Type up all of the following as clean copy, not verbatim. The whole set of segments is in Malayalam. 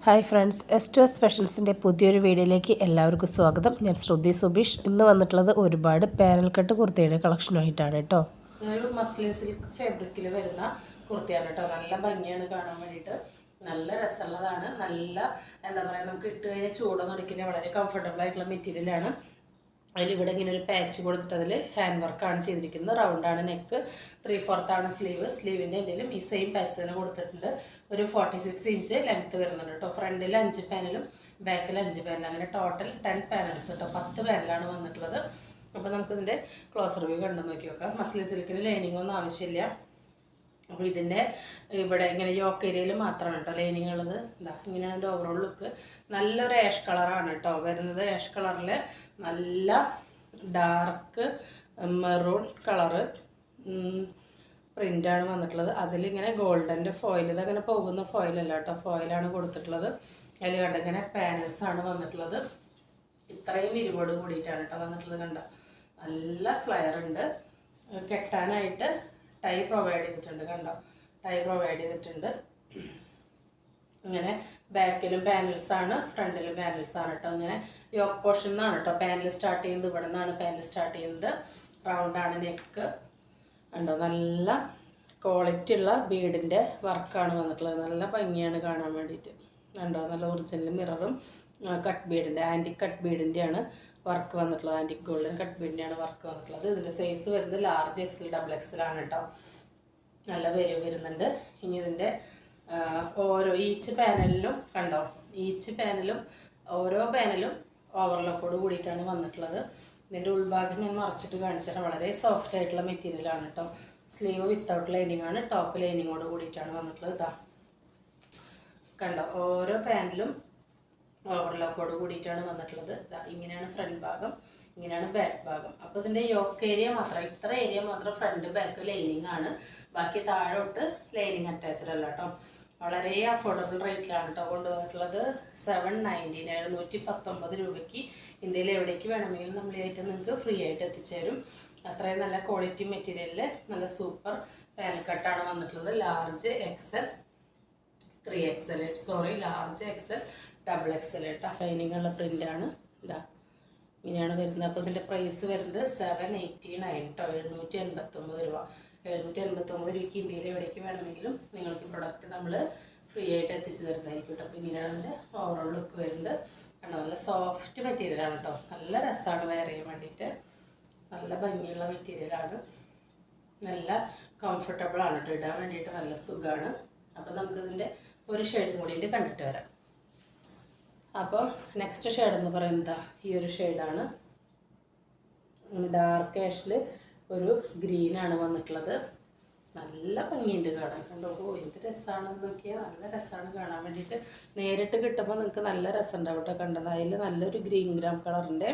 ഹായ് ഫ്രണ്ട്സ്, S2S സ്പെഷ്യൽസിൻ്റെ പുതിയൊരു വീഡിയോയിലേക്ക് എല്ലാവർക്കും സ്വാഗതം. ഞാൻ ശ്രുതി സുബീഷ്. ഇന്ന് വന്നിട്ടുള്ളത് ഒരുപാട് പാനൽ കട്ട് കുർത്തിയുടെ കളക്ഷനുമായിട്ടാണ് കേട്ടോ. ഒരു മസ്ലിൻ സിൽക്ക് ഫാബ്രിക്കിൽ വരുന്ന കുർത്തിയാണ് കേട്ടോ. നല്ല ഭംഗിയാണ് കാണാൻ വേണ്ടിയിട്ട്, നല്ല രസമുള്ളതാണ്. നല്ല എന്താ പറയുക, നമുക്ക് ഇട്ട് കഴിഞ്ഞാൽ ചൂടൊന്നും അടിക്കില്ല. വളരെ കംഫർട്ടബിൾ ആയിട്ടുള്ള മെറ്റീരിയലാണ്. അതിലിവിടെ ഇങ്ങനെ ഒരു പാച്ച് കൊടുത്തിട്ട് അതിൽ ഹാൻഡ് വർക്കാണ് ചെയ്തിരിക്കുന്നത്. റൗണ്ടാണ് നെക്ക്, 3/4 സ്ലീവ്. സ്ലീവിൻ്റെ എന്തെങ്കിലും ഈ സെയിം പാച്ച് തന്നെ കൊടുത്തിട്ടുണ്ട്. ഒരു 46 ഇഞ്ച് ലെങ്ത്ത് വരുന്നുണ്ട് കേട്ടോ. ഫ്രണ്ടിൽ 5 പാനലും ബാക്കിൽ 5 പാനലും, അങ്ങനെ ടോട്ടൽ 10 പാനൽസ് കേട്ടോ. 10 പാനലാണ് വന്നിട്ടുള്ളത്. അപ്പോൾ നമുക്കിതിൻ്റെ ക്ലോസ് റിവ്യൂ കണ്ടു നോക്കി നോക്കാം. മസ്ലിൻ സിൽക്കിന് ലൈനിങ് ഒന്നും ആവശ്യമില്ല. അപ്പോൾ ഇതിൻ്റെ ഇവിടെ ഇങ്ങനെ യോക്ക് ഏരിയയിൽ മാത്രമാണ് കേട്ടോ ലൈനിങ് ഉള്ളത്. ഇതാ ഇങ്ങനെയാണ് എൻ്റെ ഓവറോൾ ലുക്ക്. നല്ലൊരു ആഷ് കളറാണ് കേട്ടോ വരുന്നത്. ആഷ് കളറിൽ നല്ല ഡാർക്ക് മെറൂൺ കളറ് പ്രിൻ്റാണ് വന്നിട്ടുള്ളത്. അതിലിങ്ങനെ ഗോൾഡൻ്റെ ഫോയിൽ, ഇതങ്ങനെ പോകുന്ന ഫോയിലല്ല കേട്ടോ, ഫോയിലാണ് കൊടുത്തിട്ടുള്ളത്. അതിൽ കണ്ട ഇങ്ങനെ പാനൽസാണ് വന്നിട്ടുള്ളത്. ഇത്രയും വിരിവോട് കൂടിയിട്ടാണ് കേട്ടോ വന്നിട്ടുള്ളത്. കണ്ട നല്ല ഫ്ലെയർ ഉണ്ട്. കെട്ടാനായിട്ട് ടൈ പ്രൊവൈഡ് ചെയ്തിട്ടുണ്ട്. കണ്ടോ, ടൈ പ്രൊവൈഡ് ചെയ്തിട്ടുണ്ട്. ഇങ്ങനെ ബാക്കിലും പാനൽസാണ്, ഫ്രണ്ടിലും പാനൽസാണ് കേട്ടോ. ഇങ്ങനെ യോക്ക് പോർഷൻ എന്നാണ് കേട്ടോ പാനൽ സ്റ്റാർട്ട് ചെയ്യുന്നത്. ഇവിടെ നിന്നാണ് പാനൽ സ്റ്റാർട്ട് ചെയ്യുന്നത്. റൗണ്ടാണ് നെക്ക്. കണ്ടോ, നല്ല ക്വാളിറ്റി ഉള്ള ബീഡിൻ്റെ വർക്കാണ് വന്നിട്ടുള്ളത്. നല്ല ഭംഗിയാണ് കാണാൻ വേണ്ടിയിട്ട്. കണ്ടോ, നല്ല ഒറിജിനൽ മിററും കട്ട് ബീഡിൻ്റെ, ആൻറ്റിക് കട്ട് ബീഡിൻ്റെയാണ് വർക്ക് വന്നിട്ടുള്ളത്. ആൻറ്റിക് ഗോൾഡൻ കട്ട് ബീഡിൻ്റെയാണ് വർക്ക് വന്നിട്ടുള്ളത്. ഇതിൻ്റെ സൈസ് വരുന്നത് ലാർജ് XL, XXL ആണ് കേട്ടോ. നല്ല വരുന്നുണ്ട്. ഇനി ഇതിൻ്റെ ഈച്ച് പാനലിലും കണ്ടോ, ഈച്ച് പാനലും ഓരോ പാനലും ഓവർലോക്കോട് കൂടിയിട്ടാണ് വന്നിട്ടുള്ളത്. ഇതിൻ്റെ ഉൾഭാഗം ഞാൻ മറച്ചിട്ട് കാണിച്ചിട്ട് വളരെ സോഫ്റ്റ് ആയിട്ടുള്ള മെറ്റീരിയലാണ് കേട്ടോ. സ്ലീവ് വിത്തൗട്ട് ലൈനിങ് ആണ്, ടോപ്പ് ലൈനിങ്ങോട് കൂടിയിട്ടാണ് വന്നിട്ടുള്ളത്. ഇതാ കണ്ടോ, ഓരോ പാനലും ഓവർലോക്കോട് കൂടിയിട്ടാണ് വന്നിട്ടുള്ളത്. ഇതാ ഇങ്ങനെയാണ് ഫ്രണ്ട് ഭാഗം, ഇങ്ങനെയാണ് ബാക്ക് ഭാഗം. അപ്പോൾ ഇതിൻ്റെ യോക്ക് ഏരിയ മാത്രം, ഇത്ര ഏരിയ മാത്രം ഫ്രണ്ട് ബാക്ക് ലൈനിങ് ആണ്. ബാക്കി താഴോട്ട് ലൈനിങ് അറ്റാച്ച്ഡ് അല്ല കേട്ടോ. വളരെ അഫോർഡബിൾ റേറ്റിലാണ് കേട്ടോ കൊണ്ടുവന്നിട്ടുള്ളത്. 790, 719 രൂപയ്ക്ക് ഇന്ത്യയിൽ എവിടേക്ക് വേണമെങ്കിലും നമ്മൾ ഈ ഐറ്റം നിങ്ങൾക്ക് ഫ്രീ ആയിട്ട് എത്തിച്ചേരും. അത്രയും നല്ല ക്വാളിറ്റി മെറ്റീരിയലിൽ നല്ല സൂപ്പർ പാനൽ കട്ടാണ് വന്നിട്ടുള്ളത്. Large XL, 3XL, large XL, XXL കേട്ടോ. ലൈനിങ്ങുള്ള പ്രിൻ്റാണ്. ഇതാ ഇങ്ങനെയാണ് വരുന്നത്. അപ്പോൾ ഇതിൻ്റെ പ്രൈസ് വരുന്നത് 789 കേട്ടോ. 789 രൂപ. 789 രൂപയ്ക്ക് ഇന്ത്യയിൽ എവിടേക്ക് വേണമെങ്കിലും നിങ്ങൾക്ക് പ്രൊഡക്റ്റ് നമ്മൾ ഫ്രീ ആയിട്ട് എത്തിച്ചു തരുന്നതായിരിക്കും കേട്ടോ. അപ്പോൾ ഇങ്ങനെയാണ് അതിൻ്റെ ഓവറോൾ ലുക്ക് വരുന്നത്. കണ്ടോ, നല്ല സോഫ്റ്റ് മെറ്റീരിയലാണ് കേട്ടോ. നല്ല രസമാണ് വെയർ ചെയ്യാൻ വേണ്ടിയിട്ട്. നല്ല ഭംഗിയുള്ള മെറ്റീരിയലാണ്. നല്ല കംഫർട്ടബിളാണ് കേട്ടോ, ഇടാൻ വേണ്ടിയിട്ട് നല്ല സുഖമാണ്. അപ്പോൾ നമുക്കിതിൻ്റെ ഒരു ഷെയ്ഡും കൂടിയിട്ട് കണ്ടിട്ട് വരാം. അപ്പോൾ നെക്സ്റ്റ് ഷെയ്ഡ് എന്ന് പറയുന്നത് ഈ ഒരു ഷെയ്ഡാണ്. ഡാർക്ക് ആഷിൽ ഒരു ഗ്രീനാണ് വന്നിട്ടുള്ളത്. നല്ല ഭംഗിയുണ്ട് കാണാൻ. കണ്ടോ, എന്ത് രസമാണെന്ന് നോക്കിയാൽ നല്ല രസമാണ് കാണാൻ വേണ്ടിയിട്ട്. നേരിട്ട് കിട്ടുമ്പോൾ നിങ്ങൾക്ക് നല്ല രസം ഉണ്ടാവും കേട്ടോ. കണ്ടത് അതിൽ നല്ലൊരു ഗ്രീൻ ഗ്രാം കളറിൻ്റെ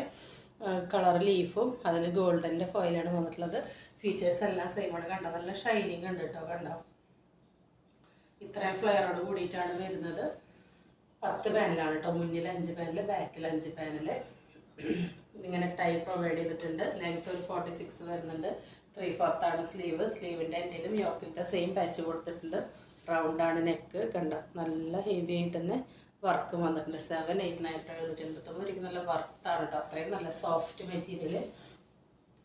കളർ ലീഫും അതിൽ ഗോൾഡൻ്റെ ഫോയിലാണ് വന്നിട്ടുള്ളത്. ഫീച്ചേഴ്സ് എല്ലാം സെയിമാണ്. കണ്ടോ, നല്ല ഷൈനിങ് ഉണ്ട് കേട്ടോ. കണ്ടോ, ഇത്രയും ഫ്ലെയറോട് കൂടിയിട്ടാണ് വരുന്നത്. 10 പാനലാണ് കേട്ടോ. മുന്നിൽ 5 പാനൽ, ബാക്കിൽ 5 പാനൽ. ഇങ്ങനെ ടൈ പ്രൊവൈഡ് ചെയ്തിട്ടുണ്ട്. ലെങ്ത് ഒരു 46 വരുന്നുണ്ട്. 3/4 സ്ലീവ്. സ്ലീവിൻ്റെ എന്തെങ്കിലും യോക്കിലത്തെ സെയിം പാച്ച് കൊടുത്തിട്ടുണ്ട്. റൗണ്ടാണ് നെക്ക്. കണ്ട നല്ല ഹെവി ആയിട്ട് തന്നെ വർക്ക് വന്നിട്ടുണ്ട്. 789, 789 നല്ല വർത്താണ് കേട്ടോ. അത്രയും നല്ല സോഫ്റ്റ് മെറ്റീരിയൽ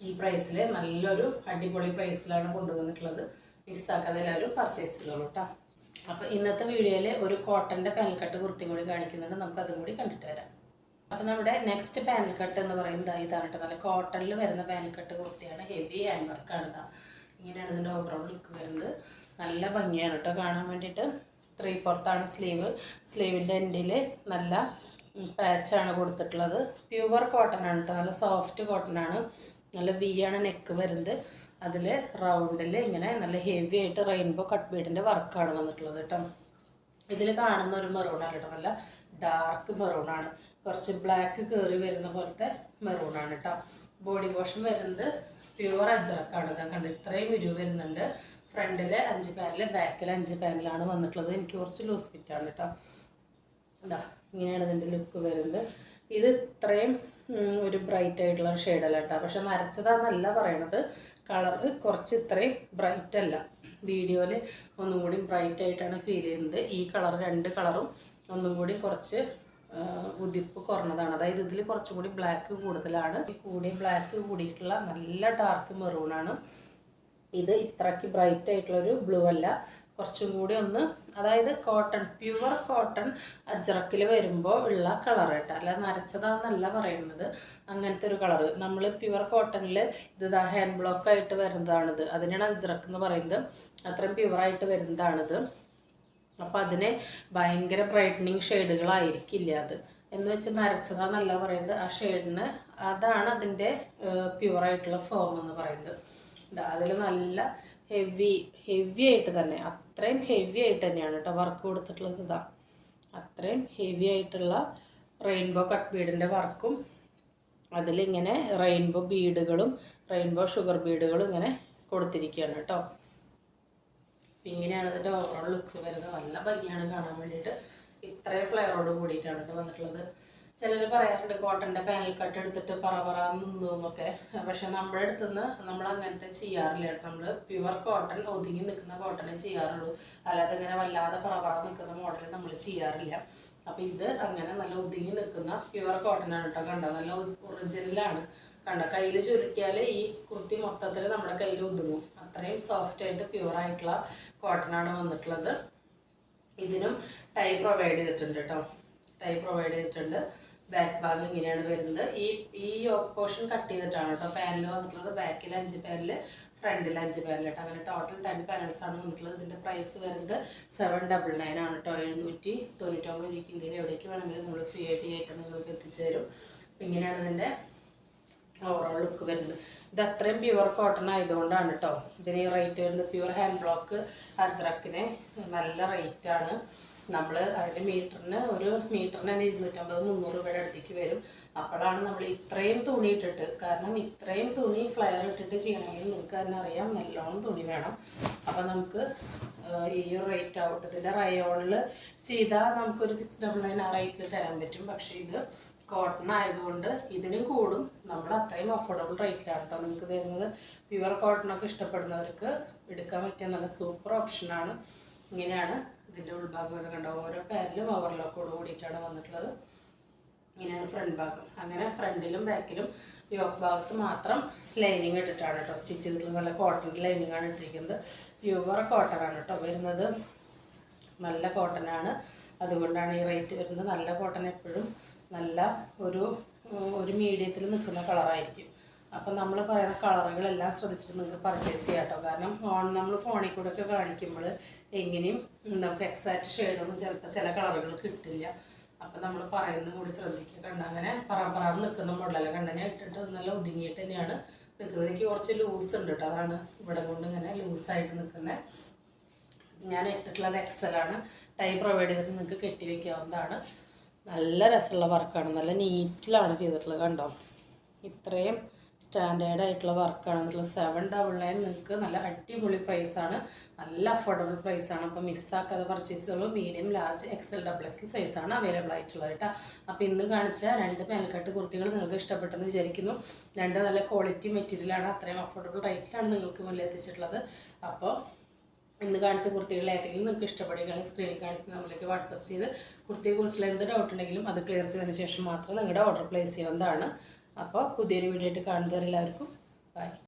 ഈ പ്രൈസിൽ നല്ലൊരു അടിപൊളി പ്രൈസിലാണ് കൊണ്ടുവന്നിട്ടുള്ളത്. മിസ്സാക്കാതെ എല്ലാവരും പർച്ചേസ് ചെയ്തോളൂ കേട്ടോ. അപ്പോൾ ഇന്നത്തെ വീഡിയോയിൽ ഒരു കോട്ടൻ്റെ പാനൽ കട്ട് കുർത്തിയും കൂടി കാണിക്കുന്നുണ്ട്. നമുക്ക് അതും കൂടി കണ്ടിട്ട് വരാം. അപ്പോൾ നമ്മുടെ നെക്സ്റ്റ് പാനൽ കട്ട് എന്ന് പറയുന്നത് ഇതാണ് കേട്ടോ. നല്ല കോട്ടണിൽ വരുന്ന പാനൽ കട്ട് കുർത്തിയാണ്. ഹെവി ഹാൻഡ് വർക്കാണ്. ഇതാ ഇങ്ങനെയാണ് ഇതിൻ്റെ ഓവറോൾ ലുക്ക് വരുന്നത്. നല്ല ഭംഗിയാണ് കേട്ടോ കാണാൻ വേണ്ടിയിട്ട്. 3/4 സ്ലീവ്. സ്ലീവിൻ്റെ എൻഡിൽ നല്ല പാച്ചാണ് കൊടുത്തിട്ടുള്ളത്. പ്യുവർ കോട്ടൺ ആണ് കേട്ടോ. നല്ല സോഫ്റ്റ് കോട്ടൺ ആണ്. നല്ല ആണ് നെക്ക് വരുന്നത്. അതിൽ റൗണ്ടിൽ ഇങ്ങനെ നല്ല ഹെവി ആയിട്ട് റെയിൻബോ കട്ട് ബീഡിൻ്റെ വർക്കാണ് വന്നിട്ടുള്ളത് കേട്ടോ. ഇതിൽ കാണുന്ന ഒരു മെറൂണാണ് കേട്ടോ. നല്ല ഡാർക്ക് മെറൂണാണ്. കുറച്ച് ബ്ലാക്ക് കയറി വരുന്ന പോലത്തെ മെറൂണാണ് കേട്ടോ. ബോഡി പോർഷൻ വരുന്നത് പ്യുവർ അജ്രക്കാണ്. ഇതാ കണ്ട് ഇത്രയും വിരിവ് വരുന്നുണ്ട്. ഫ്രണ്ടിൽ 5 പാനൽ, ബാക്കിൽ 5 പാനലാണ് വന്നിട്ടുള്ളത്. എനിക്ക് കുറച്ച് ലൂസ് ഫിറ്റാണ് കേട്ടോ. ഇതാ ഇങ്ങനെയാണ് ഇതിൻ്റെ ലുക്ക് വരുന്നത്. ഇത് ഇത്രയും ഒരു ബ്രൈറ്റ് ആയിട്ടുള്ള ഷെയ്ഡല്ല കേട്ടോ. പക്ഷെ നരച്ചതാണെന്നല്ല പറയണത്. കളറ് കുറച്ച് ഇത്രയും ബ്രൈറ്റ് അല്ല. വീഡിയോയിൽ ഒന്നും കൂടി ബ്രൈറ്റ് ആയിട്ടാണ് ഫീൽ ചെയ്യുന്നത്. ഈ കളർ 2 കളറും ഒന്നും കൂടി കുറച്ച് ഉതിപ്പ് കുറഞ്ഞതാണ്. അതായത് ഇതിൽ കുറച്ചും കൂടി ബ്ലാക്ക് കൂടുതലാണ്. കൂടി ബ്ലാക്ക് കൂടിയിട്ടുള്ള നല്ല ഡാർക്ക് മെറൂണാണ്. ഇത് ഇത്രയ്ക്ക് ബ്രൈറ്റ് ആയിട്ടുള്ളൊരു ബ്ലൂ അല്ല, കുറച്ചും കൂടി ഒന്ന്, അതായത് കോട്ടൺ, പ്യുവർ കോട്ടൺ അജ്രക്കിൽ വരുമ്പോൾ ഉള്ള കളർ കേട്ടോ, അല്ല നരച്ചതാണെന്നല്ല പറയുന്നത്. അങ്ങനത്തെ ഒരു കളറ് നമ്മൾ പ്യുവർ കോട്ടണിൽ ഇത് ഹാൻഡ് ബ്ലോക്ക് ആയിട്ട് വരുന്നതാണിത്. അതിനാണ് അജ്രക്ക് എന്ന് പറയുന്നത്. അത്രയും പ്യുവറായിട്ട് വരുന്നതാണിത്. അപ്പോൾ അതിന് ഭയങ്കര ബ്രൈറ്റനിങ് ഷെയ്ഡുകളായിരിക്കില്ല അത്, എന്ന് വെച്ച് നരച്ചതാന്നല്ല പറയുന്നത്. ആ ഷെയ്ഡിന് അതാണ് അതിൻ്റെ പ്യുവറായിട്ടുള്ള ഫോം എന്ന് പറയുന്നത്. അതിൽ നല്ല ഹെവി ആയിട്ട് തന്നെ, അത്രയും ഹെവി ആയിട്ട് തന്നെയാണ് കേട്ടോ വർക്ക് കൊടുത്തിട്ടുള്ളത്. ഇതാ അത്രയും ഹെവി ആയിട്ടുള്ള റെയിൻബോ കട്ട് ബീഡിൻ്റെ വർക്കും അതിലിങ്ങനെ റെയിൻബോ ബീഡുകളും റെയിൻബോ ഷുഗർ ബീഡുകളും ഇങ്ങനെ കൊടുത്തിരിക്കുകയാണ് കേട്ടോ. ഇങ്ങനെയാണ് ഇതിൻ്റെ ഓവറോൾ ലുക്ക് വരുന്നത്. നല്ല ഭംഗിയാണ് കാണാൻ വേണ്ടിയിട്ട്. ഇത്രയും ഫ്ലെയറോട് കൂടിയിട്ടാണ് കേട്ടോ വന്നിട്ടുള്ളത്. ചിലർ പറയാറുണ്ട് കോട്ടൻ്റെ പാനൽ കട്ട് എടുത്തിട്ട് പറ നിന്നു എന്നൊക്കെ. പക്ഷെ നമ്മുടെ അടുത്തുനിന്ന് നമ്മൾ അങ്ങനത്തെ ചെയ്യാറില്ല. നമ്മൾ പ്യുവർ കോട്ടൺ, ഒതുങ്ങി നിൽക്കുന്ന കോട്ടനെ ചെയ്യാറുള്ളൂ. അല്ലാതെ ഇങ്ങനെ വല്ലാതെ പറ നിൽക്കുന്ന മോഡൽ നമ്മൾ ചെയ്യാറില്ല. അപ്പോൾ ഇത് അങ്ങനെ നല്ല ഒതുങ്ങി നിൽക്കുന്ന പ്യുവർ കോട്ടനാണ് കേട്ടോ. കണ്ടോ, നല്ല ഒറിജിനലാണ്. കണ്ടോ, കയ്യിൽ ചുരുട്ടിയാൽ ഈ കുർത്തി മൊത്തത്തിൽ നമ്മുടെ കയ്യിൽ ഒതുങ്ങും. അത്രയും സോഫ്റ്റായിട്ട് പ്യുവറായിട്ടുള്ള കോട്ടനാണ് വന്നിട്ടുള്ളത്. ഇതിനും ടൈ പ്രൊവൈഡ് ചെയ്തിട്ടുണ്ട് കേട്ടോ. ടൈ പ്രൊവൈഡ് ചെയ്തിട്ടുണ്ട്. ബാക്ക് ഭാഗം ഇങ്ങനെയാണ് വരുന്നത്. ഈ പോർഷൻ കട്ട് ചെയ്തിട്ടാണ് കേട്ടോ പാനൽ വന്നിട്ടുള്ളത്. ബാക്കിൽ 5 പാനൽ, ഫ്രണ്ടിൽ 5 പാനൽ കേട്ടോ. അങ്ങനെ ടോട്ടൽ 10 പാനൽസ് ആണ് വന്നിട്ടുള്ളത്. ഇതിൻ്റെ പ്രൈസ് വരുന്നത് 799 ആണ് കേട്ടോ. 799 രൂപയ്ക്ക് ഇന്ത്യയിൽ എവിടേക്ക് വേണമെങ്കിലും നമ്മൾ ഫ്രീ ആയിട്ട് ഈ ഐറ്റം നിങ്ങൾക്ക് എത്തിച്ചു തരും. ഇങ്ങനെയാണ് ഇതിൻ്റെ ഓവറോൾ ലുക്ക് വരുന്നത്. ഇത് അത്രയും പ്യുവർ കോട്ടൺ ആയതുകൊണ്ടാണ് കേട്ടോ ഇതിന് റേറ്റ് വരുന്നത്. പ്യുവർ ഹാൻഡ് ബ്ലോക്ക് അജ്രക്കിന് നല്ല റേറ്റാണ്. നമ്മൾ അതിൻ്റെ മീറ്ററിന് 250-300 രൂപയുടെ അടുത്തേക്ക് വരും. അപ്പോഴാണ് നമ്മൾ ഇത്രയും തുണി ഇട്ടിട്ട്, കാരണം ഇത്രയും തുണി ഫ്ലയർ ഇട്ടിട്ട് ചെയ്യണമെങ്കിൽ നിങ്ങൾക്ക് തന്നെ അറിയാം നല്ലോണം തുണി വേണം. അപ്പോൾ നമുക്ക് ഈ റേറ്റ് ആവട്ടെ. ഇതിൻ്റെ റയോണിൽ ചെയ്താൽ നമുക്കൊരു 699 ആ റേറ്റിൽ തരാൻ പറ്റും. പക്ഷേ ഇത് കോട്ടൺ ആയതുകൊണ്ട് ഇതിനും കൂടും. നമ്മൾ അത്രയും അഫോർഡബിൾ റേറ്റിലാണ് കേട്ടോ നിങ്ങൾക്ക് തരുന്നത്. പ്യുവർ കോട്ടണൊക്കെ ഇഷ്ടപ്പെടുന്നവർക്ക് എടുക്കാൻ പറ്റിയ നല്ല സൂപ്പർ ഓപ്ഷനാണ്. ഇങ്ങനെയാണ് ഇതിൻ്റെ ഉൾഭാഗം കണ്ടോ. ഓരോ പാനലും ഓവർലോക്കോട് കൂടിയിട്ടാണ് വന്നിട്ടുള്ളത്. ഇങ്ങനെയാണ് ഫ്രണ്ട് ഭാഗം. അങ്ങനെ ഫ്രണ്ടിലും ബാക്കിലും യോക്ക് ഭാഗത്ത് മാത്രം ലൈനിങ് ഇട്ടിട്ടാണ് കേട്ടോ സ്റ്റിച്ച് ചെയ്തിട്ടുള്ളത്. നല്ല കോട്ടൺ ലൈനിങ് ആണ് ഇട്ടിരിക്കുന്നത്. പ്യുവർ കോട്ടനാണ് കേട്ടോ വരുന്നത്. നല്ല കോട്ടനാണ്, അതുകൊണ്ടാണ് ഈ റേറ്റ് വരുന്നത്. നല്ല കോട്ടൺ എപ്പോഴും നല്ല ഒരു മീഡിയത്തിൽ നിൽക്കുന്ന കളറായിരിക്കും. അപ്പം നമ്മൾ പറയുന്ന കളറുകളെല്ലാം ശ്രദ്ധിച്ചിട്ട് നിങ്ങൾക്ക് പർച്ചേസ് ചെയ്യാം കേട്ടോ. കാരണം നമ്മൾ ഫോണിൽ കൂടെ ഒക്കെ കാണിക്കുമ്പോൾ എങ്ങനെയും നമുക്ക് എക്സാക്റ്റ് ഷെയ്ഡൊന്നും ചിലപ്പോൾ ചില കളറുകൾ കിട്ടില്ല. അപ്പം നമ്മൾ പറയുന്നത് കൂടി ശ്രദ്ധിക്കുക. കണ്ട അങ്ങനെ പറന്ന് നിൽക്കുന്ന മോഡലല്ല. കണ്ട ഞാൻ ഇട്ടിട്ട് നല്ല ഒതുങ്ങിയിട്ട് തന്നെയാണ് നിൽക്കുന്നത്. എനിക്ക് കുറച്ച് ലൂസ് ഉണ്ട് കേട്ടോ, അതാണ് ഇവിടെ കൊണ്ട് ഇങ്ങനെ ലൂസായിട്ട് നിൽക്കുന്നത്. ഞാൻ ഇട്ടിട്ടുള്ളത് എക്സലാണ്. ടൈ പ്രൊവൈഡ് ചെയ്തിട്ട് നിങ്ങൾക്ക് കെട്ടി വയ്ക്കാവുന്നതാണ്. നല്ല രസമുള്ള വർക്കാണ്, നല്ല നീറ്റിലാണ് ചെയ്തിട്ടുള്ളത്. കണ്ടോ, ഇത്രയും സ്റ്റാൻഡേർഡ് ആയിട്ടുള്ള വർക്കാണ് എന്നുള്ളത്. 799 നിങ്ങൾക്ക് നല്ല അടിപൊളി പ്രൈസാണ്, നല്ല അഫോർഡബിൾ പ്രൈസാണ്. അപ്പോൾ മിസ്സാക്കാതെ പർച്ചേസ് ചെയ്യുള്ളൂ. മീഡിയം, ലാർജ്, XL, XXL സൈസാണ് അവൈലബിൾ ആയിട്ടുള്ളത് കേട്ടോ. അപ്പോൾ ഇന്ന് കാണിച്ച 2 പാനൽക്കട്ട് കുർത്തികൾ നിങ്ങൾക്ക് ഇഷ്ടപ്പെട്ടെന്ന് വിചാരിക്കുന്നു. 2 നല്ല ക്വാളിറ്റി മെറ്റീരിയലാണ്, അത്രയും അഫോർഡബിൾ റേറ്റിലാണ് നിങ്ങൾക്ക് മുന്നിൽ എത്തിച്ചിട്ടുള്ളത്. അപ്പോൾ ഇന്ന് കാണിച്ച കുർത്തികൾ ഏതെങ്കിലും നിങ്ങൾക്ക് ഇഷ്ടപ്പെടുകയാണെങ്കിൽ സ്ക്രീനിൽ കാണിക്കുന്ന നമ്മളിലേക്ക് വാട്സപ്പ് ചെയ്ത് കുർത്തിയെക്കുറിച്ചുള്ള എന്ത് ഡൗട്ട് ഉണ്ടെങ്കിലും അത് ക്ലിയർ ചെയ്തതിന് ശേഷം മാത്രം നിങ്ങളുടെ ഓർഡർ പ്ലേസ് ചെയ്യാവുന്നതാണ്. അപ്പോൾ പുതിയൊരു വീഡിയോ ആയിട്ട് കാണുന്നവരെല്ലാവർക്കും ബൈ.